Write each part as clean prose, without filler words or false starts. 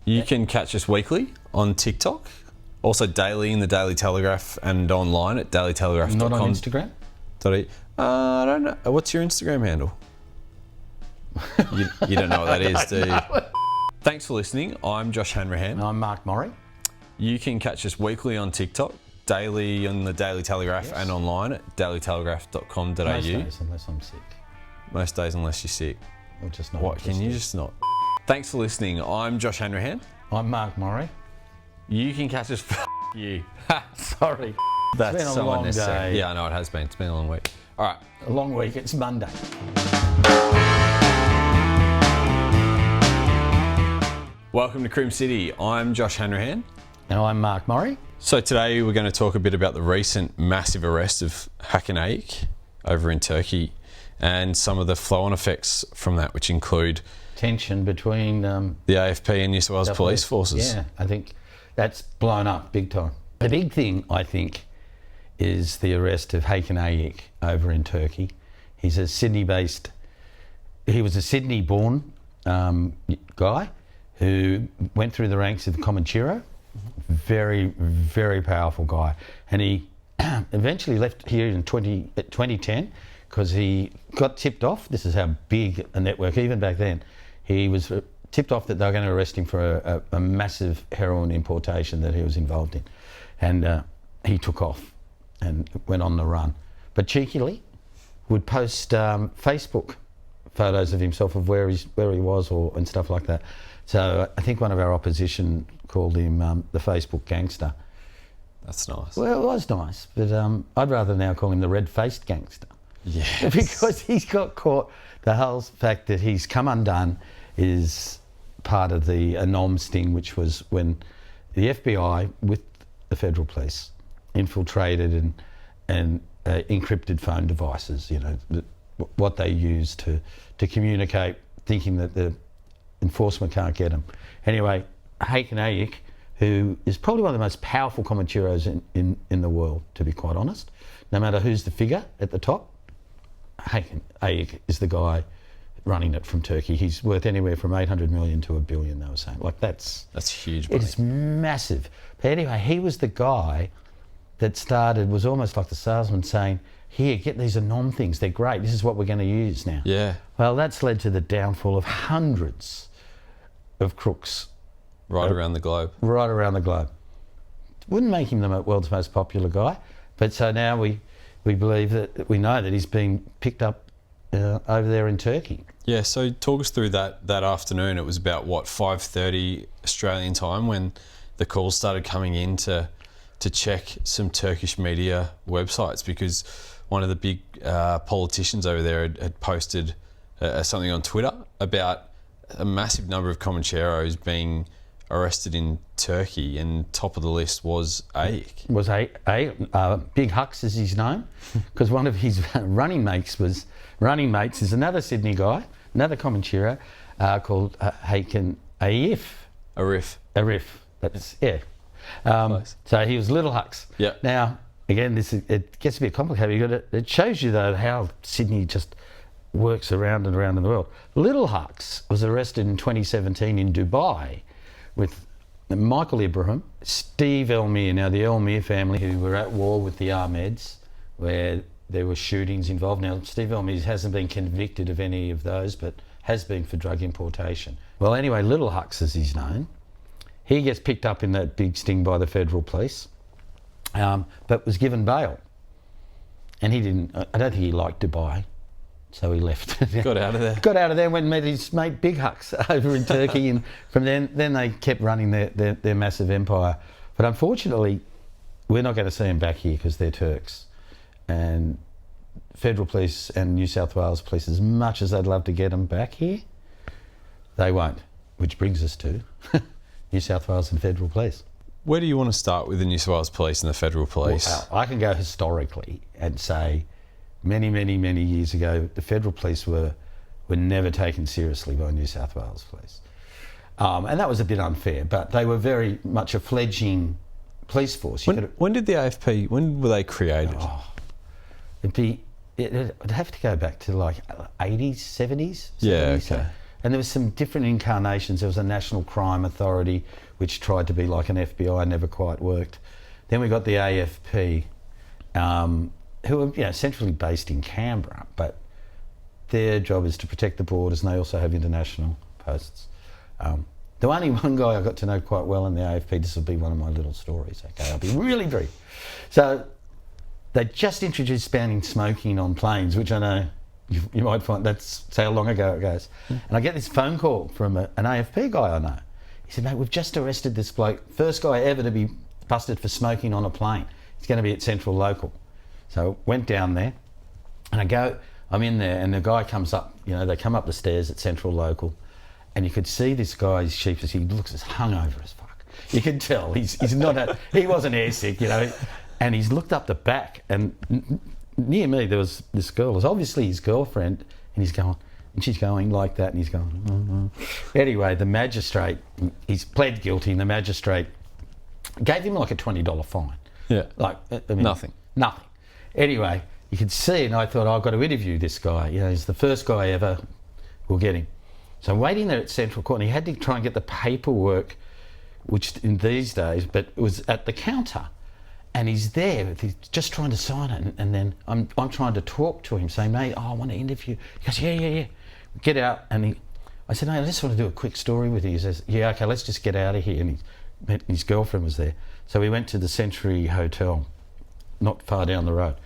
You can catch us weekly on TikTok, also daily in the Daily Telegraph and online at dailytelegraph.com. Not on Instagram? I don't know. What's your Instagram handle? You don't know what that is, do you? Thanks for listening. I'm Josh Hanrahan. And I'm Mark Murray. You can catch us weekly on TikTok, daily on the Daily Telegraph and online at dailytelegraph.com.au. Most days unless I'm sick. Most days unless you're sick. Or just not What, can you just not? Thanks for listening. I'm Josh Hanrahan. I'm Mark Murray. You can catch us... you. Sorry. That's It's been a so long unnecessary. day. Yeah, I know it has been. It's been a long week. All right. A long week. It's Monday. Welcome to Crim City. I'm Josh Hanrahan. And I'm Mark Murray. So today we're going to talk a bit about the recent massive arrest of Hakan Ayik over in Turkey and some of the flow-on effects from that, which include Tension between the AFP and NSW Police Forces. Yeah, I think that's blown up big time. The big thing, I think, is the arrest of Hakan Ayik over in Turkey. He was a Sydney-born guy who went through the ranks of the Comanchero. Very, very powerful guy. And he eventually left here in 2010 because he got tipped off. This is how big a network, even back then, he was tipped off that they were going to arrest him for a massive heroin importation that he was involved in. And he took off and went on the run. But cheekily would post Facebook photos of himself of where he was and stuff like that. So I think one of our opposition called him the Facebook gangster. That's nice. Well, it was nice, but I'd rather now call him the red-faced gangster. Yes. Because he's got caught. The whole fact that he's come undone is part of the Anom sting, which was when the FBI with the federal police infiltrated and encrypted phone devices, you know, what they use to communicate, thinking that the enforcement can't get them. Anyway, Hakan Ayik, who is probably one of the most powerful Comancheros in the world, to be quite honest. No matter who's the figure at the top, Hakan Ayik is the guy running it from Turkey. He's worth anywhere from 800 million to $1 billion, they were saying. Like, that's huge, buddy. It's massive. But anyway, he was the guy that was almost like the salesman saying, here, get these Anom things, they're great, this is what we're going to use now. Yeah. Well, that's led to the downfall of hundreds of crooks. Right around the globe. Right around the globe. Wouldn't make him the world's most popular guy, but so now we believe that, we know that he's been picked up over there in Turkey. Yeah, so talk us through that afternoon. It was about, 5:30 Australian time when the calls started coming in to check some Turkish media websites, because one of the big politicians over there had posted something on Twitter about a massive number of Comancheros being arrested in Turkey, and top of the list was Ayik. Big Hux is his name, because one of his running mates is another Sydney guy, another Comanchero called Hakan Ayik. Arif. That's so he was Little Hux. Yeah. Now again, it gets a bit complicated. It shows you though how Sydney just works around and around in the world. Little Hux was arrested in 2017 in Dubai with Michael Ibrahim, Steve Elmir. Now, the Elmir family, who were at war with the Ahmeds, where there were shootings involved. Now, Steve Elmir hasn't been convicted of any of those, but has been for drug importation. Well, anyway, Little Hux, as he's known, he gets picked up in that big sting by the federal police, but was given bail. And I don't think he liked Dubai. So he left. Got out of there. And went and met his mate Big Hux over in Turkey, and from then they kept running their massive empire. But unfortunately, we're not going to see them back here because they're Turks. And federal police and New South Wales police, as much as they'd love to get them back here, they won't. Which brings us to New South Wales and federal police. Where do you want to start with the New South Wales police and the federal police? Well, I can go historically and say, many, many, many years ago, the federal police were never taken seriously by New South Wales police. And that was a bit unfair, but they were very much a fledgling police force. When did the AFP, when were they created? It'd have to go back to like 80s, 70s. Yeah, 70s. okay. And there was some different incarnations. There was a National Crime Authority, which tried to be like an FBI, never quite worked. Then we got the AFP, who are centrally based in Canberra, but their job is to protect the borders, and they also have international posts. The only one guy I got to know quite well in the AFP, this will be one of my little stories, okay, I'll be really brief. So they just introduced banning smoking on planes, which I know you might find that's how long ago it goes. And I get this phone call from an AFP guy I know. He said, mate, we've just arrested this bloke, first guy ever to be busted for smoking on a plane. He's going to be at Central Local. So went down there, and I'm in there, and the guy comes up, they come up the stairs at Central Local, and you could see this guy's sheepish, he looks as hungover as fuck. You can tell, he's not, he wasn't airsick, and he's looked up the back, and near me there was this girl, it was obviously his girlfriend, and she's going like that, and he's going, Anyway, the magistrate, he's pled guilty, and the magistrate gave him like a $20 fine. Yeah. Like, Nothing. Anyway, you could see, and I thought, I've got to interview this guy. He's the first guy ever, we'll get him. So I'm waiting there at Central Court, and he had to try and get the paperwork, which in these days, but it was at the counter. And he's there, he's just trying to sign it, and then I'm trying to talk to him, saying, mate, I want to interview. He goes, yeah. Get out, and I said, mate, I just want to do a quick story with you. He says, yeah, okay, let's just get out of here. And his girlfriend was there. So we went to the Century Hotel, not far down the road.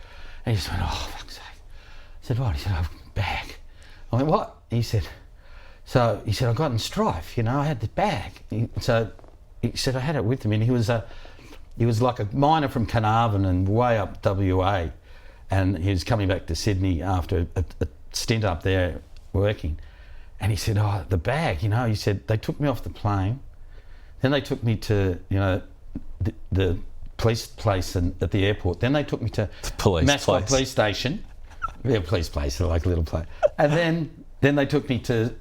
And he just went, oh, fuck's sake. I said, what? He said, oh, bag. I went, what? He said, I got in strife, I had the bag. He said, I had it with him, and he was like a miner from Carnarvon and way up WA, and he was coming back to Sydney after a stint up there working. And he said, oh, the bag, he said, they took me off the plane, then they took me to, the police place at the airport, then they took me to Mascot Police Station. Yeah, police place, like a little place. And then they took me to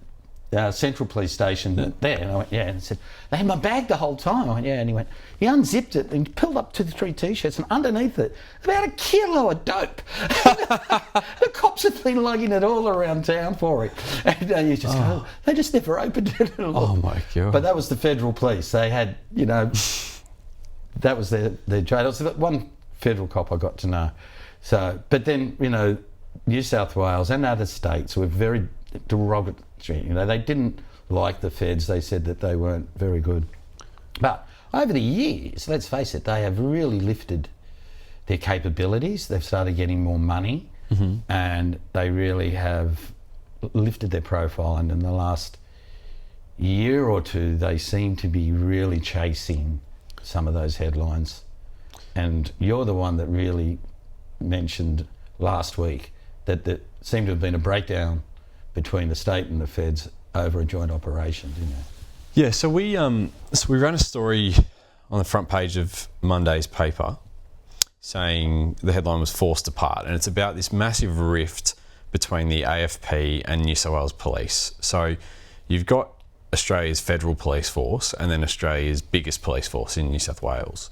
Central Police Station there, and I went, yeah, and he said, they had my bag the whole time. I went, yeah, and he went, he unzipped it and pulled up 2 to 3 t-shirts, and underneath it, about a kilo of dope. The cops have been lugging it all around town for him. And you just go, they just never opened it at all. Oh my God. But that was the federal police. They had, that was their trade. It was one federal cop I got to know. So, but then, New South Wales and other states were very derogatory. They didn't like the feds. They said that they weren't very good. But over the years, let's face it, they have really lifted their capabilities. They've started getting more money, and they really have lifted their profile. And in the last year or two, they seem to be really chasing some of those headlines. And you're the one that really mentioned last week that there seemed to have been a breakdown between the state and the feds over a joint operation, didn't you? Yeah, so we ran a story on the front page of Monday's paper saying the headline was Forced Apart, and it's about this massive rift between the AFP and New South Wales Police. So you've got Australia's federal police force and then Australia's biggest police force in New South Wales.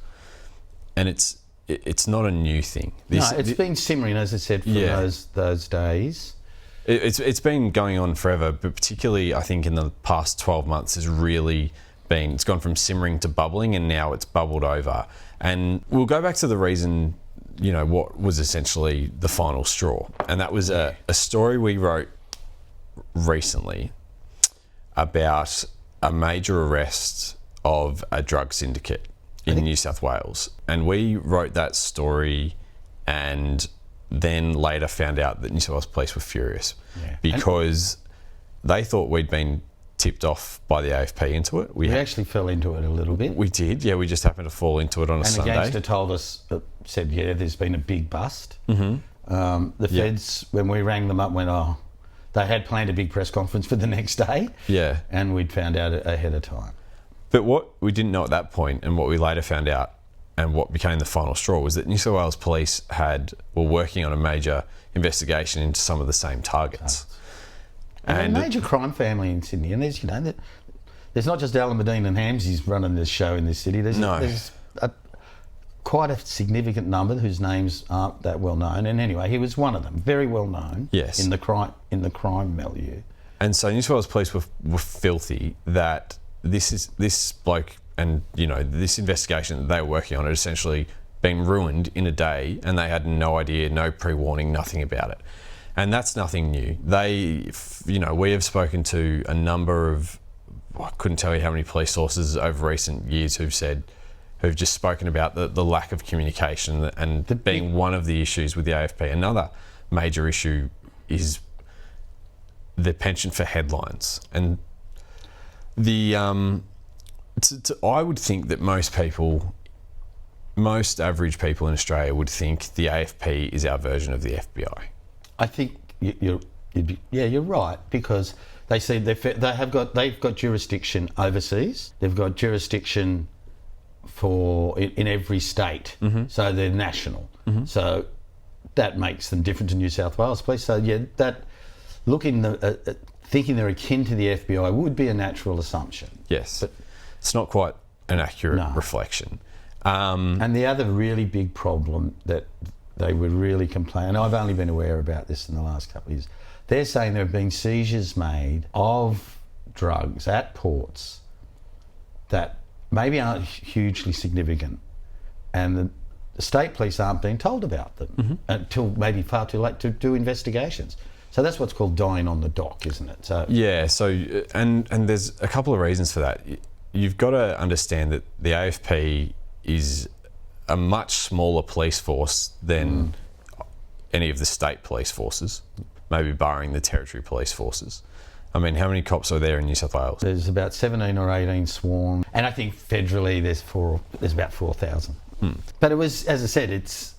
And it's not a new thing. It's been simmering, as I said, for those days. It's been going on forever, but particularly I think in the past 12 months it's gone from simmering to bubbling, and now it's bubbled over. And we'll go back to the reason, what was essentially the final straw. And that was a story we wrote recently about a major arrest of a drug syndicate in New South Wales. And we wrote that story and then later found out that New South Wales Police were furious because they thought we'd been tipped off by the AFP into it. We actually fell into it a little bit. We did, yeah. We just happened to fall into it on a Sunday. And the gangster told us, said, there's been a big bust. The feds, when we rang them up, went, they had planned a big press conference for the next day. Yeah. And we'd found out ahead of time. But what we didn't know at that point, and what we later found out, and what became the final straw, was that New South Wales Police were working on a major investigation into some of the same targets. And a major crime family in Sydney, and there's there's not just Alan Medine and Hamsy's running this show in this city. There's quite a significant number whose names aren't that well known. And anyway, he was one of them, very well known in the crime milieu. And so New South Wales Police were filthy that this bloke and, this investigation that they were working on had essentially been ruined in a day, and they had no idea, no pre-warning, nothing about it. And that's nothing new. We have spoken to a number of, I couldn't tell you how many police sources over recent years who've just spoken about the lack of communication and being one of the issues with the AFP. Another major issue is the penchant for headlines. And I would think that most average people in Australia would think the AFP is our version of the FBI. I think you're right, because they see they've got jurisdiction overseas. They've got jurisdiction in every state, so they're national. So that makes them different to New South Wales Police. So thinking they're akin to the FBI would be a natural assumption. Yes, but it's not quite an accurate reflection. And the other really big problem that they would really complain, and I've only been aware about this in the last couple of years, they're saying there have been seizures made of drugs at ports that maybe aren't hugely significant, and the state police aren't being told about them until maybe far too late to do investigations. So that's what's called dying on the dock, isn't it? So and there's a couple of reasons for that. You've got to understand that the AFP is a much smaller police force than any of the state police forces, maybe barring the territory police forces. I mean, how many cops are there in New South Wales? There's about 17 or 18 sworn, and I think federally there's about 4,000. But it was, as I said, it's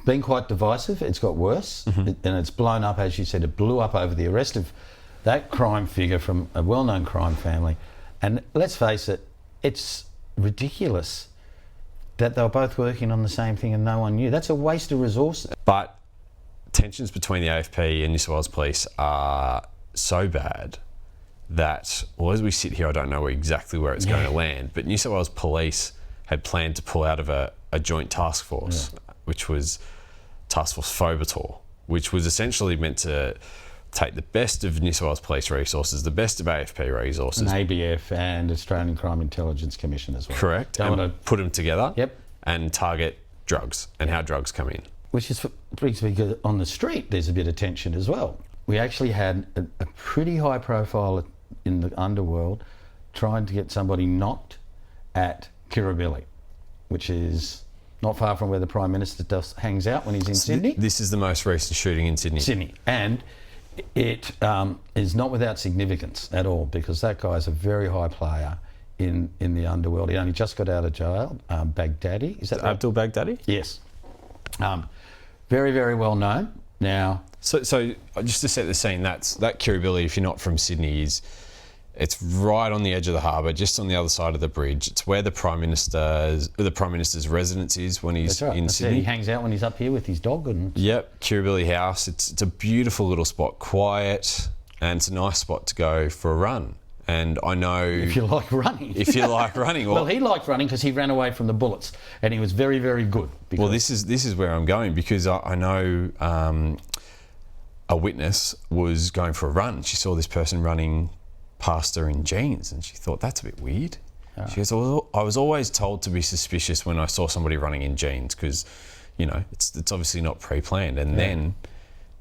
been quite divisive. It's got worse, and it's blown up, as you said. It blew up over the arrest of that crime figure from a well-known crime family. And let's face it, it's ridiculous that they were both working on the same thing and no one knew. That's a waste of resources. But tensions between the AFP and New South Wales Police are so bad that, well, as we sit here, I don't know exactly where it's going to land, but New South Wales Police had planned to pull out of a joint task force, which was Task Force Phobator, which was essentially meant to take the best of New South Wales Police resources, the best of AFP resources. And ABF and Australian Crime Intelligence Commission as well. Correct. And put them together and target drugs and how drugs come in. Which brings me to, on the street, there's a bit of tension as well. We actually had a pretty high profile in the underworld trying to get somebody knocked at Kirribilli, which is not far from where the Prime Minister hangs out when he's in Sydney. This is the most recent shooting in Sydney. And it is not without significance at all, because that guy's a very high player in the underworld. He only just got out of jail, Baghdadi. Is that right? Abdul Baghdadi? Yes. Very, very well known. Now, so just to set the scene, that Kirribilli, if you're not from Sydney, it's right on the edge of the harbour, just on the other side of the bridge. It's where the Prime Minister's residence is when he's in Sydney. He hangs out when he's up here with his dog. Yep, Kirribilli House. It's a beautiful little spot, quiet, and it's a nice spot to go for a run. And I know... If you like running. Well, he liked running because he ran away from the bullets, and he was very, very good. Well, this is where I'm going, because I know a witness was going for a run. She saw this person running past her in jeans, and she thought, that's a bit weird. She goes, I was always told to be suspicious when I saw somebody running in jeans, because, it's obviously not pre-planned. And then,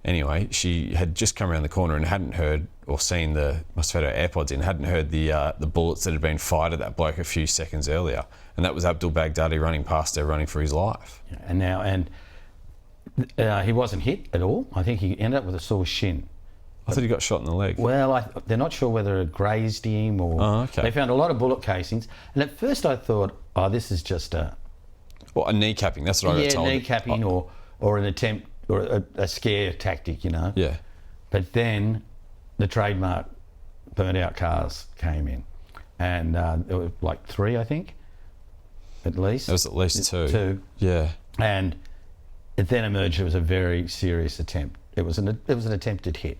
anyway, she had just come around the corner and hadn't heard or seen must have had her AirPods in, hadn't heard the bullets that had been fired at that bloke a few seconds earlier. And that was Abdul Baghdadi running past her, running for his life. And he wasn't hit at all. I think he ended up with a sore shin. I thought he got shot in the leg. Well, they're not sure whether it grazed him or... Oh, okay. They found a lot of bullet casings. And at first I thought, this is just a... Well, a kneecapping, that's what I got told. Yeah, kneecapping or an attempt or a scare tactic, Yeah. But then the trademark burnt out cars came in. And there were like 3, I think, at least. There was at least 2. 2. Yeah. And it then emerged it was a very serious attempt. It was an attempted hit.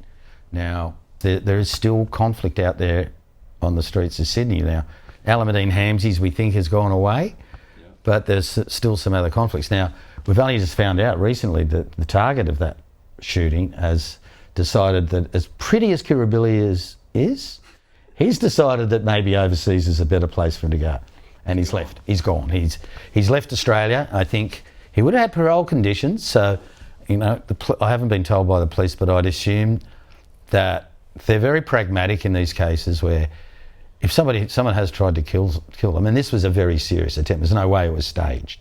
Now, there is still conflict out there on the streets of Sydney now. Alameddine Hamzy's, we think, has gone away, but there's still some other conflicts. Now, we've only just found out recently that the target of that shooting has decided that as pretty as Kirribilli is, he's decided that maybe overseas is a better place for him to go. And he's left. He's gone. He's left Australia. I think he would have had parole conditions. So, you know, I haven't been told by the police, but I'd assume that they're very pragmatic in these cases where if someone has tried to kill them, and this was a very serious attempt, there's no way it was staged,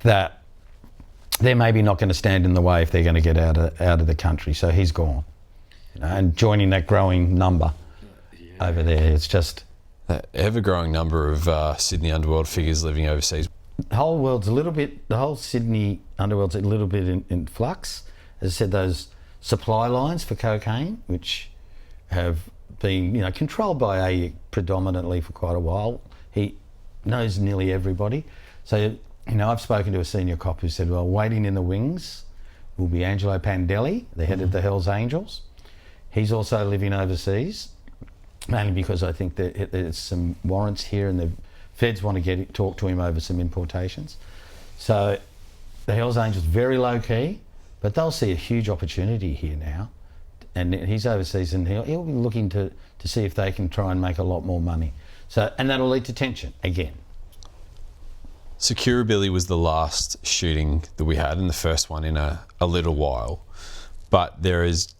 that they're maybe not going to stand in the way if they're going to get out of the country. So he's gone, you know, and joining that growing number over there. It's just that ever-growing number of Sydney underworld figures living overseas. The whole Sydney underworld's a little bit in flux. As I said, those supply lines for cocaine, which have been, you know, controlled by Ayik predominantly for quite a while. He knows nearly everybody. So, you know, I've spoken to a senior cop who said, well, waiting in the wings will be Angelo Pandelli, the head of the Hells Angels. He's also living overseas, mainly because I think that there's some warrants here and the feds want to talk to him over some importations. So the Hells Angels, very low key, but they'll see a huge opportunity here now. And he's overseas and he'll be looking to see if they can try and make a lot more money. So, and that'll lead to tension again. So Kirribilli was the last shooting that we had, and the first one in a little while. But there has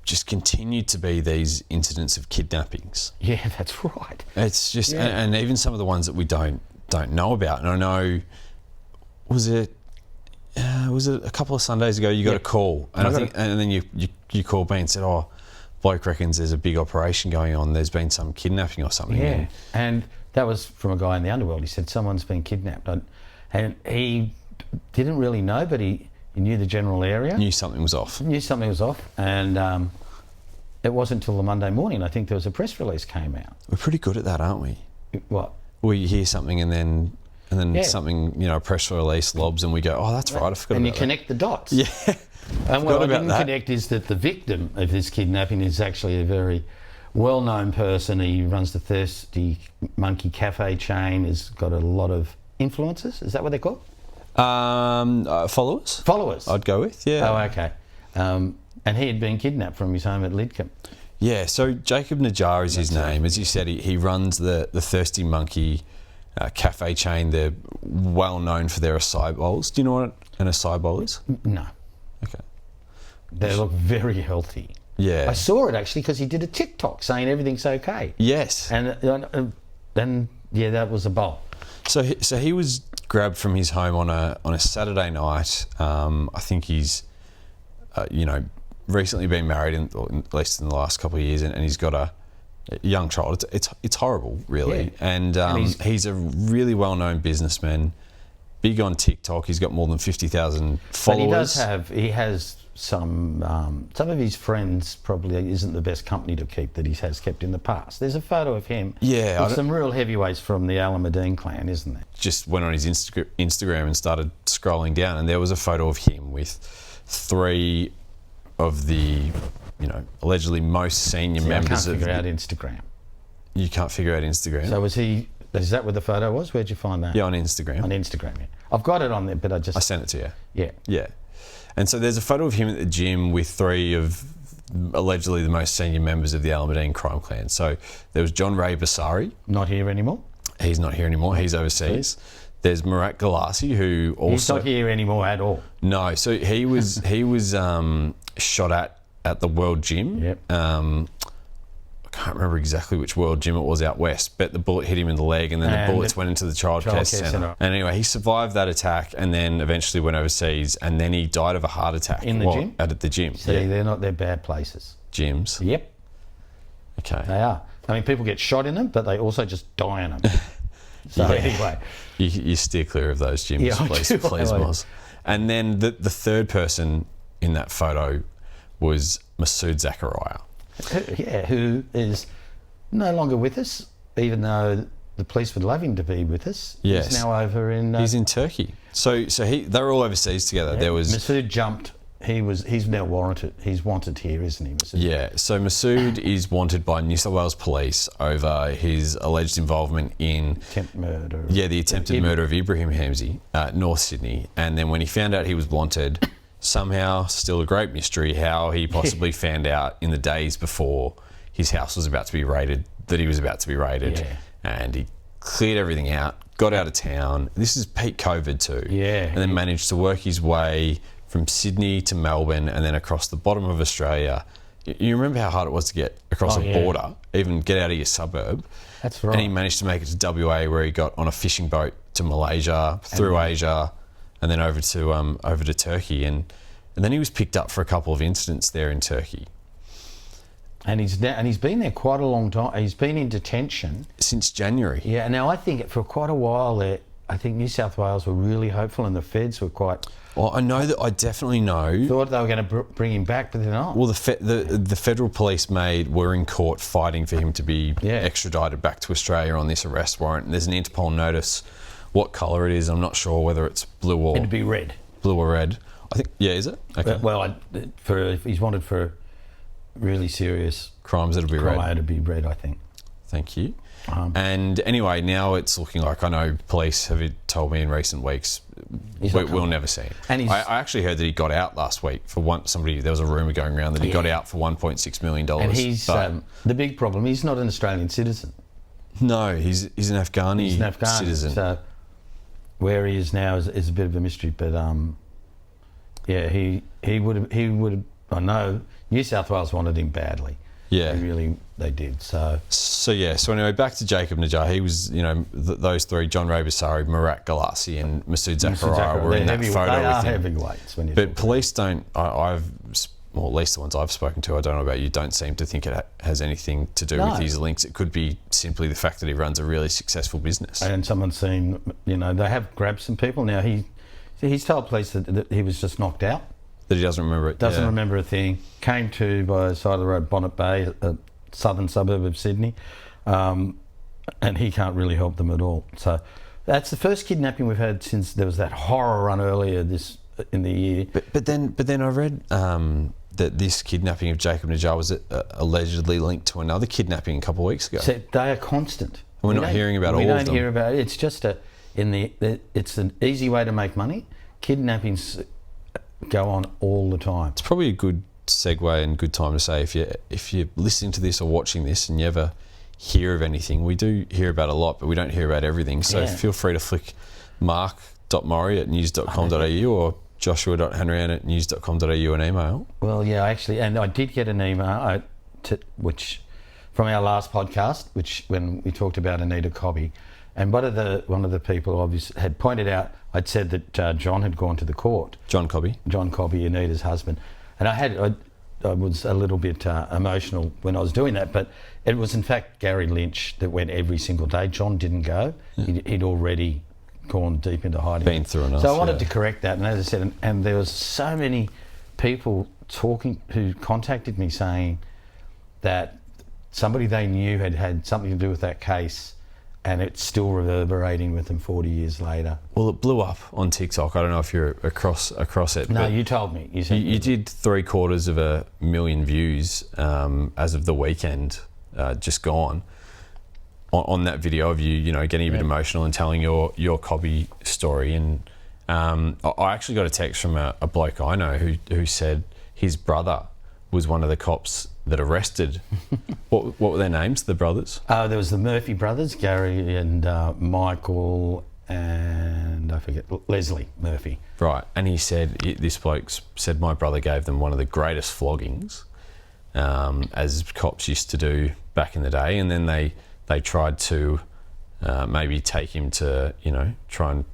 just continued to be these incidents of kidnappings. Yeah, that's right. It's just, and even some of the ones that we don't know about. And I know, was it a couple of Sundays ago you got a call, and and then you called me and said, oh, bloke reckons there's a big operation going on. There's been some kidnapping or something. Yeah, and that was from a guy in the underworld. He said someone's been kidnapped, and he didn't really know, but he knew the general area. Knew something was off. And it wasn't until the Monday morning, I think there was a press release came out. We're pretty good at that, aren't we? What? We hear something and then something, you know, a press release lobs and we go, oh, that's right, I forgot about that. And you connect the dots. Yeah. And what I didn't connect is that the victim of this kidnapping is actually a very well-known person. He runs the Thirsty Monkey Cafe chain, has got a lot of influencers. Is that what they're called? Followers? Followers. I'd go with, yeah. Oh, okay. And he had been kidnapped from his home at Lidcombe. Yeah, so Jacob Najjar is his name. As you said, he runs the Thirsty Monkey cafe chain. They're well known for their acai bowls. Do you know what an acai bowl is? No. Okay. They look very healthy. Yeah. I saw it actually because he did a TikTok saying everything's okay. Yes. And then, yeah, that was a bowl. So he was grabbed from his home on a Saturday night. I think he's, recently been married, at least in the last couple of years, and he's got a young child. It's horrible, really. Yeah. And he's a really well-known businessman, big on TikTok. He's got more than 50,000 followers. But he has some of his friends probably isn't the best company to keep that he has kept in the past. There's a photo of him with some real heavyweights from the Alameddine clan, isn't there? Just went on his Instagram and started scrolling down, and there was a photo of him with 3 of the, allegedly most senior members of... I can't figure out Instagram. You can't figure out Instagram? So is that where the photo was? Where'd you find that? Yeah, on Instagram. On Instagram, yeah. I've got it on there, but I sent it to you. Yeah. Yeah. And so there's a photo of him at the gym with 3 of allegedly the most senior members of the Alameddine crime clan. So there was John Ray Basari. Not here anymore? He's not here anymore. He's overseas. There's Murat Galassi, who also... He's not here anymore at all. No. So he was shot at the World Gym. Yep. I can't remember exactly which World Gym it was out west, but the bullet hit him in the leg, and then the bullets went into the childcare centre. And anyway, he survived that attack and then eventually went overseas, and then he died of a heart attack. In the gym? At the gym. See, they're bad places. Gyms? Yep. Okay. They are. I mean, people get shot in them, but they also just die in them. So anyway. You steer clear of those gyms, please, Moz. And then the third person in that photo was Masood Zakaria. Yeah, who is no longer with us, even though the police would love him to be with us. Yes. He's now over in... he's in Turkey. So they were all overseas together. Yeah. There was... Masood jumped. He's now warranted. He's wanted here, isn't he, Masood? Yeah, so Masood is wanted by New South Wales Police over his alleged involvement in... Attempted murder. Yeah, the attempted murder of Ibrahim Hamzy, North Sydney. And then when he found out he was wanted, somehow, still a great mystery, how he possibly found out in the days before his house was about to be raided that he was about to be raided, and he cleared everything out, got out of town. This is peak COVID too. And then managed to work his way from Sydney to Melbourne and then across the bottom of Australia. You remember how hard it was to get across a border, even get out of your suburb. That's right. And he managed to make it to WA, where he got on a fishing boat to Malaysia, through Asia, and then over to Turkey. And then he was picked up for a couple of incidents there in Turkey. And he's been there quite a long time. He's been in detention since January. Yeah. Now I think for quite a while there, I think New South Wales were really hopeful, and the feds were quite. Well, I definitely know. Thought they were going to bring him back, but they're not. Well, the federal police were in court fighting for him to be extradited back to Australia on this arrest warrant. And there's an Interpol notice. What colour it is, I'm not sure whether it's blue or. It'd be red. Blue or red. I think. Yeah, is it? Okay. Well, if he's wanted for really serious crimes, it'll be red. It'll be red, I think. Thank you. And anyway, now it's looking like, I know police have told me in recent weeks, we'll never see him. And I actually heard that he got out last week for there was a rumour going around that he got out for $1.6 million. And he's, the big problem, he's not an Australian citizen. No, he's an Afghani citizen. So where he is now is a bit of a mystery, but he would have, I know New South Wales wanted him badly. Yeah, they did. So anyway, back to Jacob Najjar. He was, those three: John Rabasari, Murat Galassi, and Masood Zakaria were in that photo with him. They are heavyweights. But police don't. At least the ones I've spoken to, I don't know about you, don't seem to think it has anything to do with his links. It could be simply the fact that he runs a really successful business. And someone's seen, they have grabbed some people. Now he's told police that he was just knocked out. That he doesn't remember it. Doesn't remember a thing. Came to by the side of the road, Bonnet Bay, a southern suburb of Sydney, and he can't really help them at all. So that's the first kidnapping we've had since there was that horror run earlier in the year. But then I read that this kidnapping of Jacob Najjar was allegedly linked to another kidnapping a couple of weeks ago. So they are constant. And we're not hearing about all of them. We don't hear about it. It's just it's an easy way to make money. Kidnappings go on all the time. It's probably a good segue and good time to say, if you're listening to this or watching this and you ever hear of anything, we do hear about a lot, but we don't hear about everything. So feel free to flick mark.maury@news.com.au or joshua.hanrahan@news.com.au an email. Well, yeah, actually, and I did get an email which from our last podcast, when we talked about Anita Cobby, and one of the people obviously had pointed out, I'd said that John had gone to the court. John Cobby, Anita's husband. And I was a little bit emotional when I was doing that, but it was in fact Gary Lynch that went every single day. John didn't go. Yeah. He'd already gone deep into hiding. Been through enough. So I wanted to correct that. And as I said, and there was so many people who contacted me saying that somebody they knew had something to do with that case, and it's still reverberating with them 40 years later. Well, it blew up on TikTok. I don't know if you're across it. No, you told me. You did 750,000 views as of the weekend just gone on that video of you getting a bit emotional and telling your Cobby story. And I actually got a text from a bloke I know who said his brother was one of the cops that arrested. What were their names, the brothers? There was the Murphy brothers, Gary and Michael, and I forget, Leslie Murphy. Right, and he said, this bloke said, my brother gave them one of the greatest floggings, as cops used to do back in the day, and then they tried to maybe take him to, try and,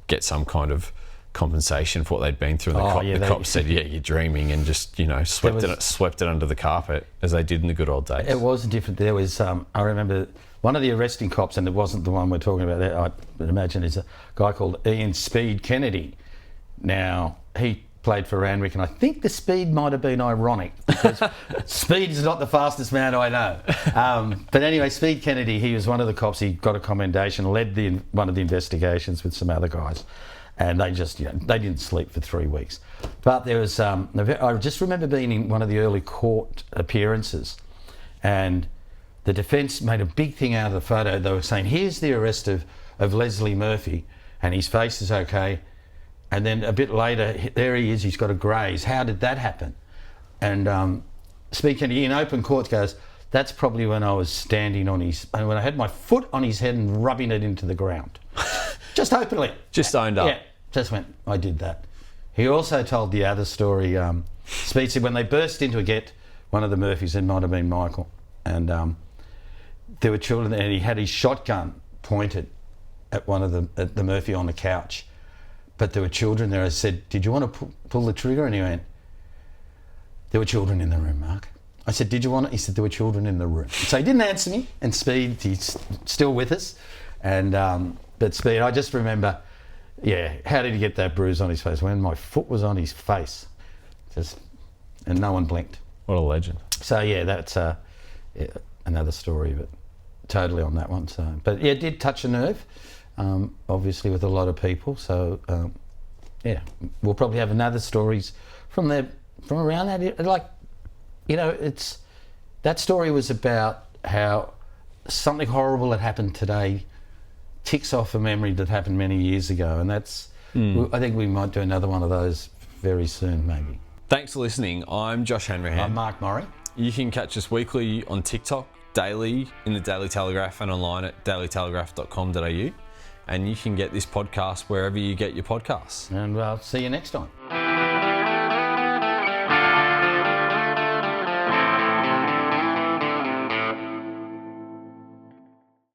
get some kind of compensation for what they'd been through. The cops said, you're dreaming, and just swept it under the carpet as they did in the good old days. It was different. There was I remember one of the arresting cops, and it wasn't the one we're talking about there, I imagine, is a guy called Ian Speed Kennedy. Now he played for Randwick, and I think the speed might have been ironic because Speed is not the fastest man I know. But anyway, Speed Kennedy, he was one of the cops. He got a commendation, led one of the investigations with some other guys. And they just, they didn't sleep for 3 weeks. But there was, I just remember being in one of the early court appearances, and the defence made a big thing out of the photo. They were saying, here's the arrest of Leslie Murphy, and his face is okay. And then a bit later, there he is, he's got a graze. How did that happen? And speaking in open court, goes, that's probably when I was standing on his, and when I had my foot on his head and rubbing it into the ground. Just openly. Just owned up. Yeah, just went, I did that. He also told the other story, Speed said when they burst into a get, one of the Murphys, it might have been Michael, and there were children there, and he had his shotgun pointed at at the Murphy on the couch. But there were children there. I said, did you want to pull the trigger? And he went, there were children in the room, Mark. I said, did you want it? He said, there were children in the room. So he didn't answer me. And Speed, he's still with us. And but Speed, I just remember, yeah, how did he get that bruise on his face? When my foot was on his face. And no one blinked. What a legend. So yeah, that's another story, but totally on that one. So, but yeah, it did touch a nerve, obviously with a lot of people. So yeah, we'll probably have another stories from around that. Like, you know, that story was about how something horrible that happened today ticks off a memory that happened many years ago, and that's. I think we might do another one of those very soon, maybe. Thanks for listening. I'm Josh Hanrahan. I'm Mark Murray. You can catch us weekly on TikTok, daily in the Daily Telegraph, and online at dailytelegraph.com.au. And you can get this podcast wherever you get your podcasts. And I'll see you next time.